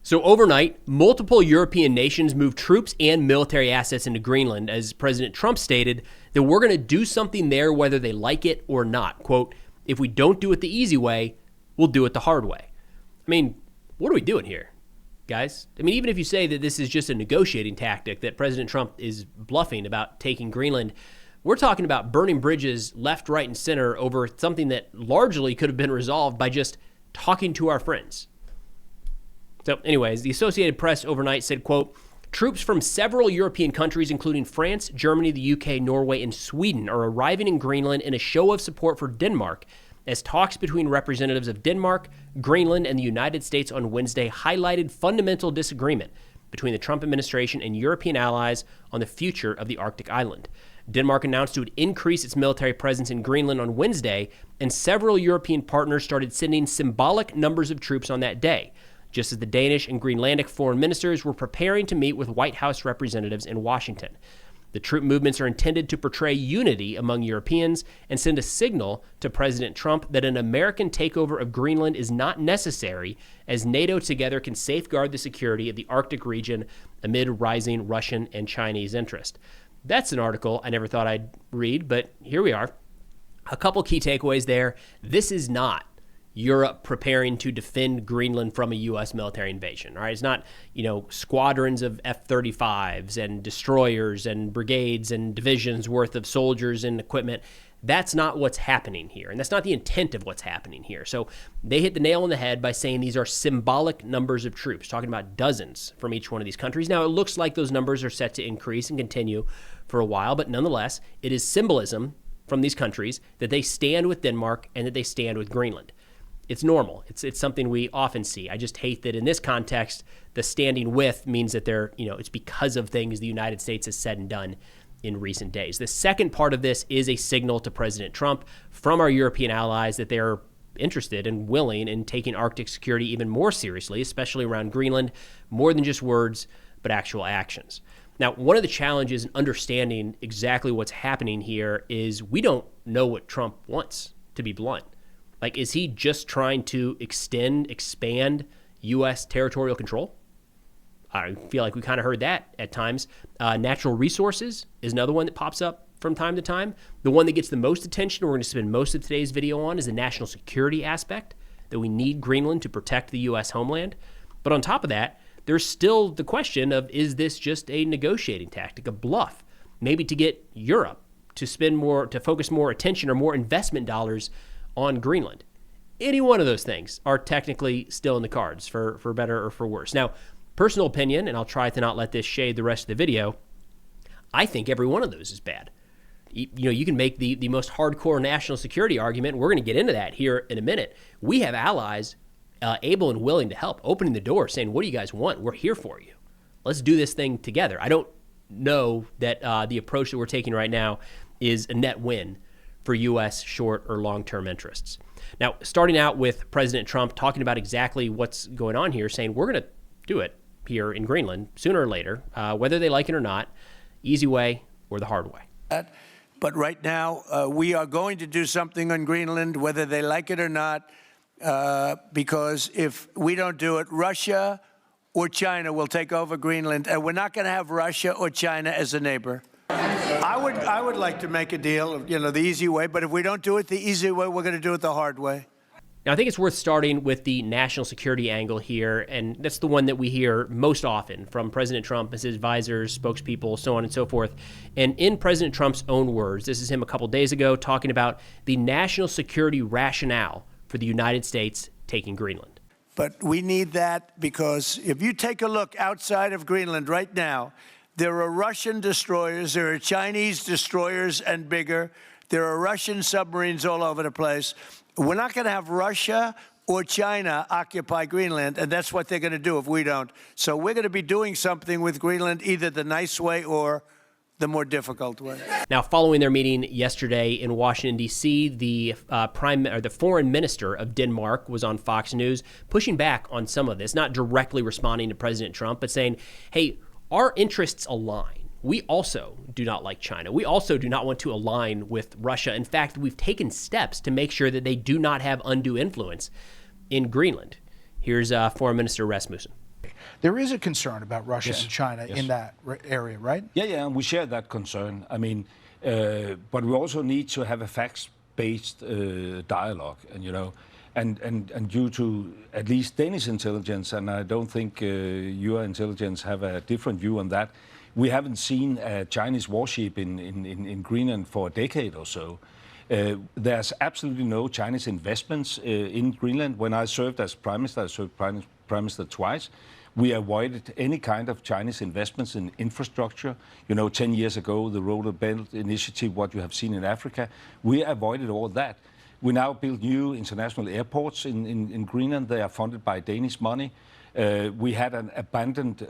So overnight, multiple European nations moved troops and military assets into Greenland as President Trump stated that we're going to do something there whether they like it or not. Quote, if we don't do it the easy way, we'll do it the hard way. I mean, what are we doing here, guys? I mean, even if you say that this is just a negotiating tactic, that President Trump is bluffing about taking Greenland, we're talking about burning bridges left, right, and center over something that largely could have been resolved by just talking to our friends. So anyways, the Associated Press overnight said, quote, troops from several European countries, including France, Germany, the UK, Norway, and Sweden, are arriving in Greenland in a show of support for Denmark as talks between representatives of Denmark, Greenland, and the United States on Wednesday highlighted fundamental disagreement between the Trump administration and European allies on the future of the Arctic island. Denmark announced it would increase its military presence in Greenland on Wednesday, and several European partners started sending symbolic numbers of troops on that day, just as the Danish and Greenlandic foreign ministers were preparing to meet with White House representatives in Washington. The troop movements are intended to portray unity among Europeans and send a signal to President Trump that an American takeover of Greenland is not necessary, as NATO together can safeguard the security of the Arctic region amid rising Russian and Chinese interest. That's an article I never thought I'd read, but here we are. A couple key takeaways there. This is not Europe preparing to defend Greenland from a U.S. military invasion. All right, it's not, squadrons of F-35s and destroyers and brigades and divisions worth of soldiers and equipment. That's not what's happening here, and that's not the intent of what's happening here. So they hit the nail on the head by saying these are symbolic numbers of troops, talking about dozens from each one of these countries. Now, it looks like those numbers are set to increase and continue for a while, but nonetheless, it is symbolism from these countries that they stand with Denmark and that they stand with Greenland. It's normal. It's something we often see. I just hate that in this context, the standing with means that it's because of things the United States has said and done in recent days. The second part of this is a signal to President Trump from our European allies that they're interested and willing in taking Arctic security even more seriously, especially around Greenland, more than just words, but actual actions. Now, one of the challenges in understanding exactly what's happening here is we don't know what Trump wants, to be blunt. Like, is he just trying to expand U.S. territorial control? I feel like we kind of heard that at times. Natural resources is another one that pops up from time to time. The one that gets the most attention, we're going to spend most of today's video on, is the national security aspect, that we need Greenland to protect the U.S. homeland. But on top of that, there's still the question of, is this just a negotiating tactic, a bluff, maybe to get Europe to focus more attention or more investment dollars on Greenland? Any one of those things are technically still in the cards, for better or for worse. Now, personal opinion, and I'll try to not let this shade the rest of the video, I think every one of those is bad. You can make the most hardcore national security argument, and we're going to get into that here in a minute. We have allies able and willing to help, opening the door, saying, what do you guys want? We're here for you. Let's do this thing together. I don't know that the approach that we're taking right now is a net win for U.S. short or long-term interests. Now, starting out with President Trump talking about exactly what's going on here, saying we're going to do it here in Greenland sooner or later, whether they like it or not, easy way or the hard way. But right now, we are going to do something on Greenland, whether they like it or not, because if we don't do it, Russia or China will take over Greenland, and we're not going to have Russia or China as a neighbor. I would like to make a deal, the easy way, but if we don't do it the easy way, we're going to do it the hard way. Now, I think it's worth starting with the national security angle here, and that's the one that we hear most often from President Trump, his advisors, spokespeople, so on and so forth. And in President Trump's own words, this is him a couple days ago talking about the national security rationale for the United States taking Greenland. But we need that because if you take a look outside of Greenland right now, there are Russian destroyers, there are Chinese destroyers and bigger, there are Russian submarines all over the place. We're not going to have Russia or China occupy Greenland, and that's what they're going to do if we don't. So we're going to be doing something with Greenland, either the nice way or the more difficult way. Now, following their meeting yesterday in Washington, D.C., the foreign minister of Denmark was on Fox News pushing back on some of this, not directly responding to President Trump, but saying, hey, our interests align. We also do not like China. We also do not want to align with Russia. In fact, we've taken steps to make sure that they do not have undue influence in Greenland. Here's Foreign Minister Rasmussen. There is a concern about Russia and China in that area, right? Yeah, and we share that concern. I mean, but we also need to have a facts-based dialogue, and due to at least Danish intelligence, and I don't think your intelligence have a different view on that, we haven't seen a Chinese warship in Greenland for a decade or so. There's absolutely no Chinese investments in Greenland. When I served as Prime Minister, I served Prime Minister twice. We avoided any kind of Chinese investments in infrastructure. 10 years ago, the Road and Belt Initiative, what you have seen in Africa, we avoided all that. We now build new international airports in Greenland. They are funded by Danish money. We had an abandoned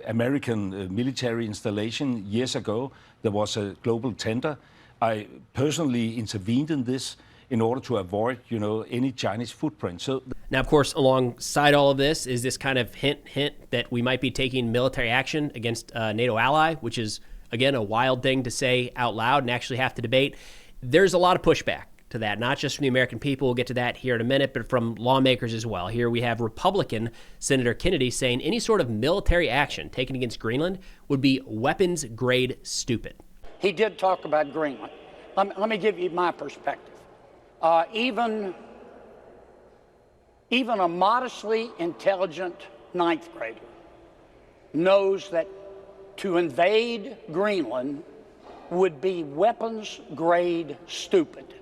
American military installation years ago. There was a global tender. I personally intervened in this in order to avoid, any Chinese footprint. So now, of course, alongside all of this is this kind of hint that we might be taking military action against a NATO ally, which is, again, a wild thing to say out loud and actually have to debate. There's a lot of pushback to that, not just from the American people, we'll get to that here in a minute, but from lawmakers as well. Here we have Republican Senator Kennedy saying any sort of military action taken against Greenland would be weapons-grade stupid. He did talk about Greenland. Let me give you my perspective. Even a modestly intelligent ninth grader knows that to invade Greenland would be weapons-grade stupid.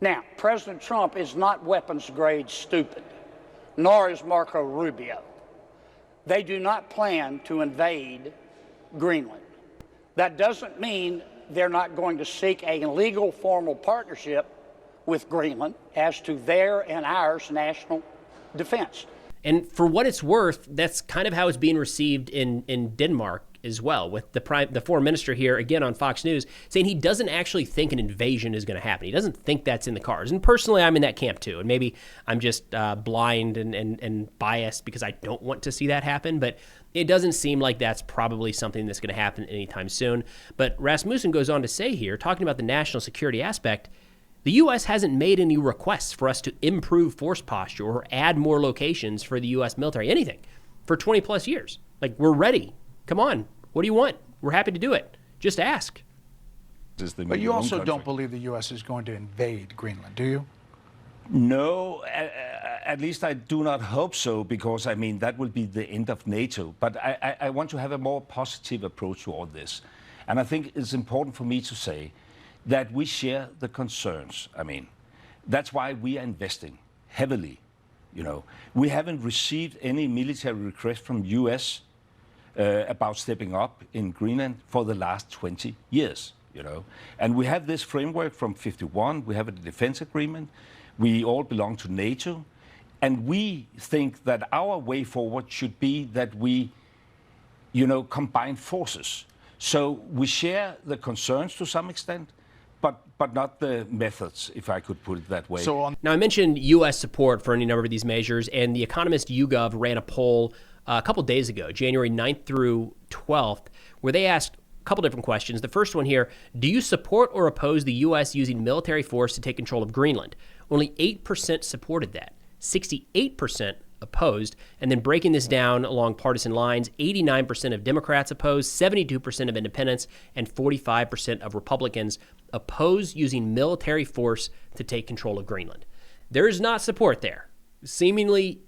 Now, President Trump is not weapons-grade stupid, nor is Marco Rubio. They do not plan to invade Greenland. That doesn't mean they're not going to seek a legal formal partnership with Greenland as to their and ours national defense. And for what it's worth, that's kind of how it's being received in Denmark as well, with the foreign minister here, again on Fox News, saying he doesn't actually think an invasion is going to happen. He doesn't think that's in the cards. And personally, I'm in that camp too. And maybe I'm just blind and biased because I don't want to see that happen. But it doesn't seem like that's probably something that's going to happen anytime soon. But Rasmussen goes on to say here, talking about the national security aspect, the U.S. hasn't made any requests for us to improve force posture or add more locations for the U.S. military, anything, for 20 plus years. Like, we're ready. Come on. What do you want? We're happy to do it. Just ask. But you also don't believe the U.S. is going to invade Greenland, do you? No, at least I do not hope so, because, that will be the end of NATO. But I want to have a more positive approach to all this. And I think it's important for me to say that we share the concerns. That's why we are investing heavily. We haven't received any military request from U.S. About stepping up in Greenland for the last 20 years. And we have this framework from 1951. We have a defense agreement. We all belong to NATO. And we think that our way forward should be that we, combine forces. So we share the concerns to some extent, but not the methods, if I could put it that way. Now, I mentioned U.S. support for any number of these measures, and the Economist YouGov ran a poll a couple days ago, January 9th through 12th, where they asked a couple different questions. The first one here, do you support or oppose the U.S. using military force to take control of Greenland? Only 8% supported that, 68% opposed. And then breaking this down along partisan lines, 89% of Democrats opposed, 72% of independents, and 45% of Republicans oppose using military force to take control of Greenland. There is not support there, seemingly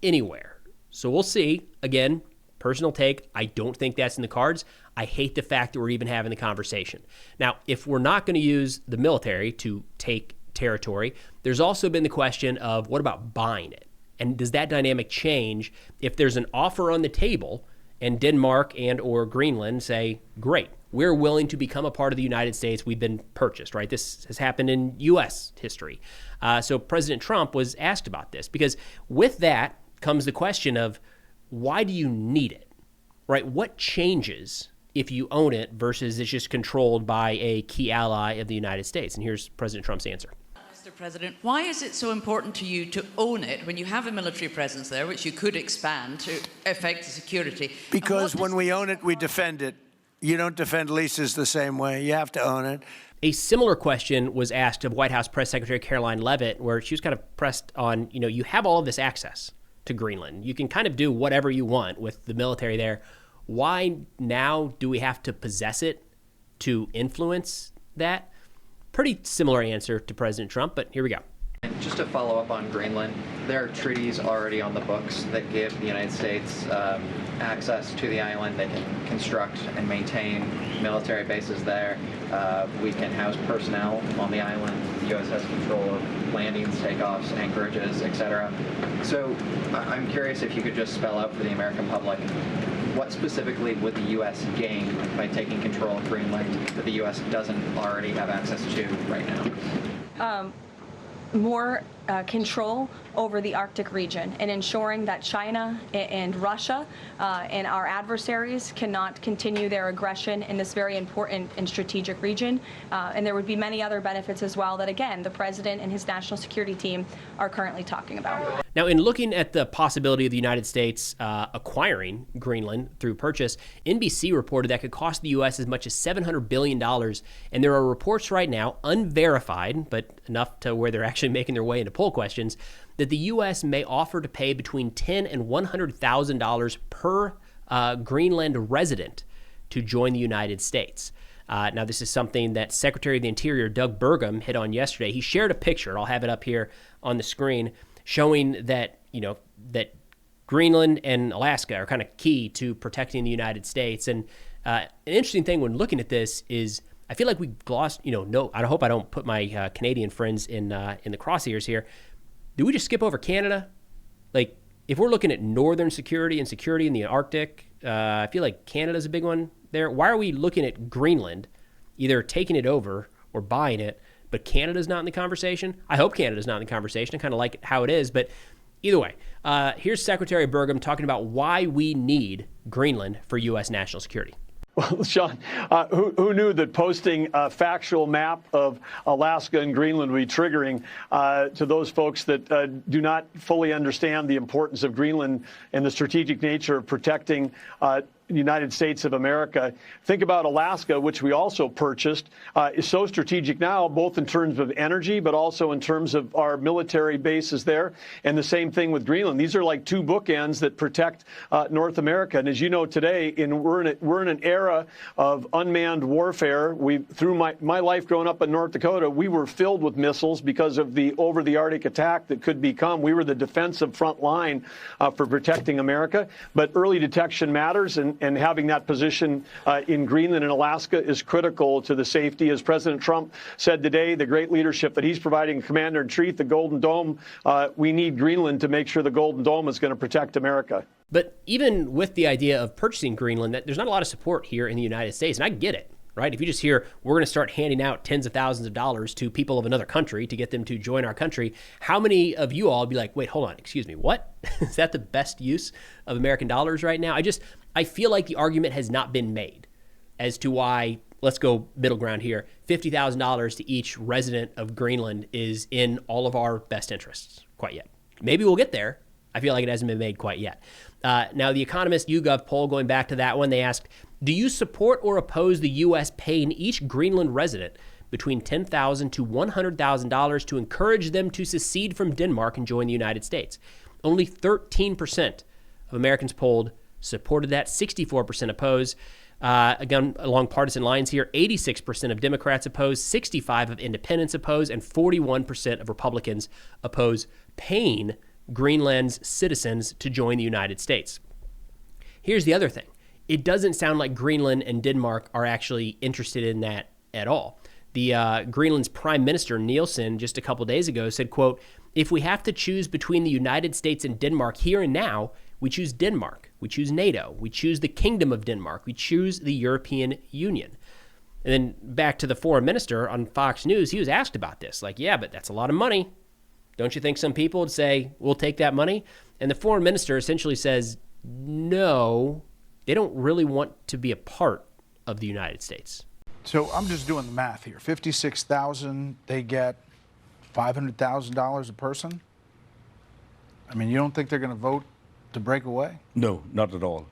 anywhere. So we'll see. Again, personal take, I don't think that's in the cards. I hate the fact that we're even having the conversation. Now, if we're not going to use the military to take territory, there's also been the question of what about buying it? And does that dynamic change if there's an offer on the table and Denmark and or Greenland say, great, we're willing to become a part of the United States. We've been purchased, right? This has happened in U.S. history. So President Trump was asked about this because with that comes the question of why do you need it, right? What changes if you own it versus it's just controlled by a key ally of the United States? And here's President Trump's answer. Mr. President, why is it so important to you to own it when you have a military presence there, which you could expand to affect the security? Because when we own it, we defend it. You don't defend leases the same way. You have to own it. A similar question was asked of White House Press Secretary Caroline Leavitt, where she was kind of pressed on, you have all of this access to Greenland. You can kind of do whatever you want with the military there. Why now do we have to possess it to influence that? Pretty similar answer to President Trump, but here we go. Just to follow up on Greenland, there are treaties already on the books that give the United States access to the island. They can construct and maintain military bases there. We can house personnel on the island. The U.S. has control of landings, takeoffs, anchorages, etc. So I'm curious if you could just spell out for the American public, what specifically would the U.S. gain by taking control of Greenland that the U.S. doesn't already have access to right now? More control over the Arctic region and ensuring that China and Russia and our adversaries cannot continue their aggression in this very important and strategic region. And there would be many other benefits as well that, again, the president and his national security team are currently talking about. Now, in looking at the possibility of the United States acquiring Greenland through purchase, NBC reported that could cost the U.S. as much as $700 billion. And there are reports right now, unverified, but enough to where they're actually making their way into poll questions, that the U.S. may offer to pay between $10,000 and $100,000 per Greenland resident to join the United States. Now, this is something that Secretary of the Interior Doug Burgum hit on yesterday. He shared a picture, I'll have it up here on the screen, showing that, that Greenland and Alaska are kind of key to protecting the United States. And an interesting thing when looking at this is I feel like we glossed, I hope I don't put my Canadian friends in the crosshairs here. Do we just skip over Canada? Like, if we're looking at northern security and security in the Arctic, I feel like Canada's a big one there. Why are we looking at Greenland, either taking it over or buying it, but Canada's not in the conversation? I hope Canada's not in the conversation. I kind of like it how it is, but either way, here's Secretary Burgum talking about why we need Greenland for U.S. national security. Well, Sean, who knew that posting a factual map of Alaska and Greenland would be triggering to those folks that do not fully understand the importance of Greenland and the strategic nature of protecting the United States of America. Think about Alaska, which we also purchased, is so strategic now, both in terms of energy, but also in terms of our military bases there. And the same thing with Greenland. These are like two bookends that protect North America. And as you know, today, we're in an era of unmanned warfare. Through my life growing up in North Dakota, we were filled with missiles because of the over-the-Arctic attack that could become. We were the defensive front line for protecting America. But early detection matters, and having that position in Greenland and Alaska is critical to the safety. As President Trump said today, the great leadership that he's providing Commander-in-Chief, the Golden Dome, we need Greenland to make sure the Golden Dome is going to protect America. But even with the idea of purchasing Greenland, there's not a lot of support here in the United States, and I get it. Right? If you just hear we're going to start handing out tens of thousands of dollars to people of another country to get them to join our country, how many of you all would be like, wait, hold on, excuse me, what? Is that the best use of American dollars right now? I feel like the argument has not been made as to why, let's go middle ground here, $50,000 to each resident of Greenland is in all of our best interests quite yet. Maybe we'll get there. I feel like it hasn't been made quite yet. Now, the Economist YouGov poll, going back to that one, they asked, do you support or oppose the U.S. paying each Greenland resident between $10,000 to $100,000 to encourage them to secede from Denmark and join the United States? Only 13% of Americans polled supported that, 64% opposed. Again, along partisan lines here, 86% of Democrats oppose, 65% of independents oppose, and 41% of Republicans oppose paying Greenland's citizens to join the United States. Here's the other thing. It doesn't sound like Greenland and Denmark are actually interested in that at all. The Greenland's Prime Minister, Nielsen, just a couple days ago said, quote, if we have to choose between the United States and Denmark here and now, we choose Denmark. We choose NATO. We choose the Kingdom of Denmark. We choose the European Union. And then back to the foreign minister on Fox News, he was asked about this. Like, yeah, but that's a lot of money. Don't you think some people would say, we'll take that money? And the foreign minister essentially says, no, they don't really want to be a part of the United States. So I'm just doing the math here. $56,000, they get $500,000 a person. I mean, you don't think they're going to vote to break away? No, not at all.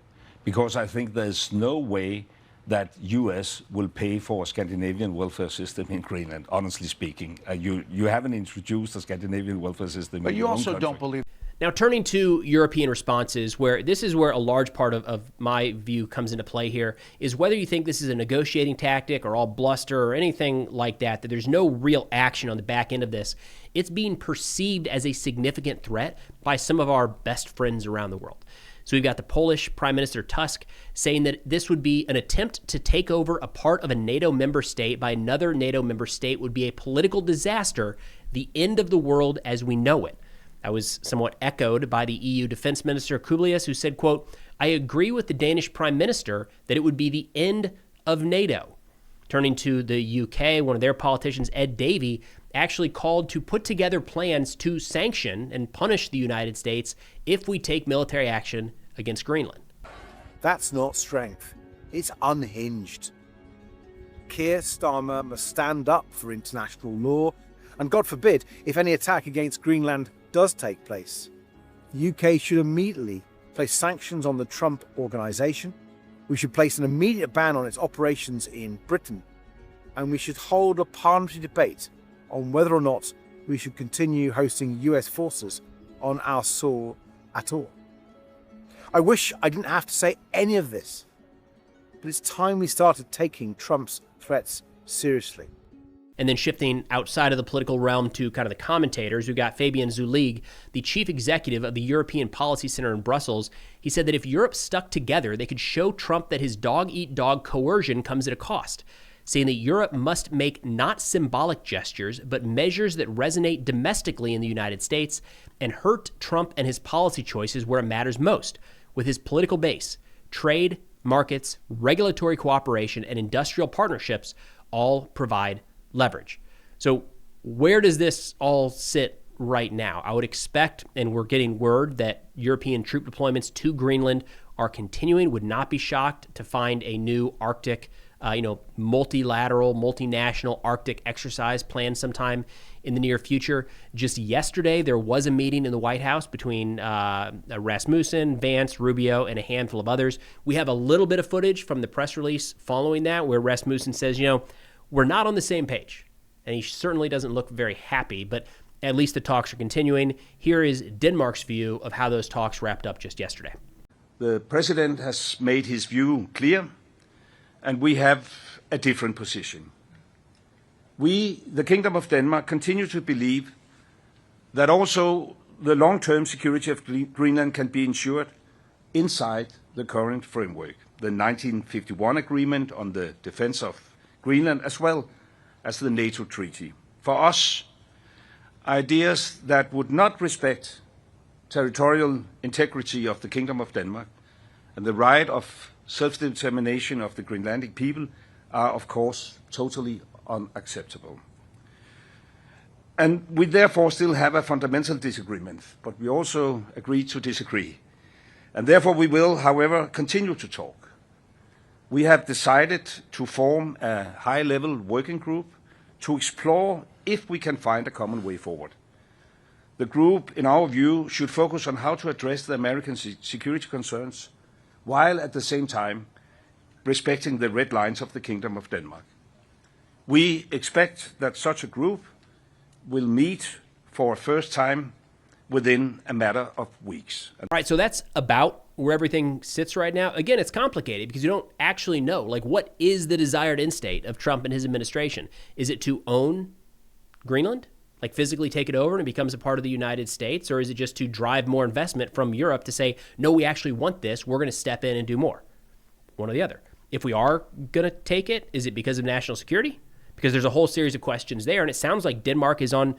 Because I think there's no way that U.S. will pay for a Scandinavian welfare system in Greenland, honestly speaking. You haven't introduced a Scandinavian welfare system in your own country. But you also don't believe... Now, turning to European responses, where this is where a large part of my view comes into play here, is whether you think this is a negotiating tactic or all bluster or anything like that, that there's no real action on the back end of this. It's being perceived as a significant threat by some of our best friends around the world. So we've got the Polish Prime Minister Tusk saying that this would be an attempt to take over a part of a NATO member state by another NATO member state would be a political disaster, the end of the world as we know it. That was somewhat echoed by the EU Defense Minister Kubilius, who said, quote, "I agree with the Danish Prime Minister that it would be the end of NATO." Turning to the UK, one of their politicians, Ed Davey, actually called to put together plans to sanction and punish the United States if we take military action against Greenland. That's not strength. It's unhinged. Keir Starmer must stand up for international law, and God forbid, if any attack against Greenland does take place, the UK should immediately place sanctions on the Trump organisation. We should place an immediate ban on its operations in Britain, and we should hold a parliamentary debate on whether or not we should continue hosting US forces on our soil at all. I wish I didn't have to say any of this, but it's time we started taking Trump's threats seriously. And then shifting outside of the political realm to kind of the commentators, we've got Fabian Zulig, the chief executive of the European Policy Center in Brussels. He said that if Europe stuck together, they could show Trump that his dog-eat-dog coercion comes at a cost, saying that Europe must make not symbolic gestures, but measures that resonate domestically in the United States and hurt Trump and his policy choices where it matters most, with his political base. Trade, markets, regulatory cooperation, and industrial partnerships all provide leverage. So where does this all sit right now? I would expect, and we're getting word, that European troop deployments to Greenland are continuing. Would not be shocked to find a new Arctic, multilateral, multinational Arctic exercise planned sometime in the near future. Just yesterday, there was a meeting in the White House between Rasmussen, Vance, Rubio, and a handful of others. We have a little bit of footage from the press release following that where Rasmussen says, we're not on the same page. And he certainly doesn't look very happy, but at least the talks are continuing. Here is Denmark's view of how those talks wrapped up just yesterday. The president has made his view clear, and we have a different position. We, the Kingdom of Denmark, continue to believe that also the long-term security of Greenland can be ensured inside the current framework, the 1951 agreement on the defense of Greenland, as well as the NATO treaty. For us, ideas that would not respect territorial integrity of the Kingdom of Denmark and the right of self-determination of the Greenlandic people are, of course, totally unacceptable. And we therefore still have a fundamental disagreement, but we also agree to disagree. And therefore we will, however, continue to talk. We have decided to form a high-level working group to explore if we can find a common way forward. The group, in our view, should focus on how to address the American security concerns, while at the same time respecting the red lines of the Kingdom of Denmark. We expect that such a group will meet for a first time within a matter of weeks. All right, so that's about where everything sits right now. Again, it's complicated because you don't actually know, what is the desired end state of Trump and his administration? Is it to own Greenland? Physically take it over and it becomes a part of the United States? Or is it just to drive more investment from Europe to say, no, we actually want this, we're going to step in and do more? One or the other. If we are going to take it, is it because of national security? Because there's a whole series of questions there, and it sounds like Denmark is on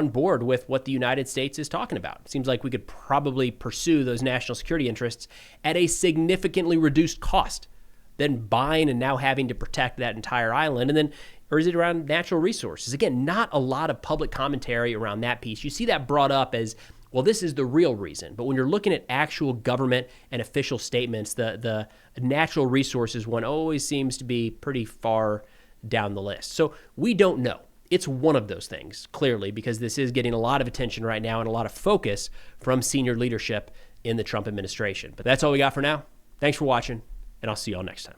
board with what the United States is talking about. It seems like we could probably pursue those national security interests at a significantly reduced cost than buying and now having to protect that entire island. And then, or is it around natural resources? Again, not a lot of public commentary around that piece. You see that brought up as, well, this is the real reason. But when you're looking at actual government and official statements, the natural resources one always seems to be pretty far down the list. So we don't know. It's one of those things, clearly, because this is getting a lot of attention right now and a lot of focus from senior leadership in the Trump administration. But that's all we got for now. Thanks for watching, and I'll see you all next time.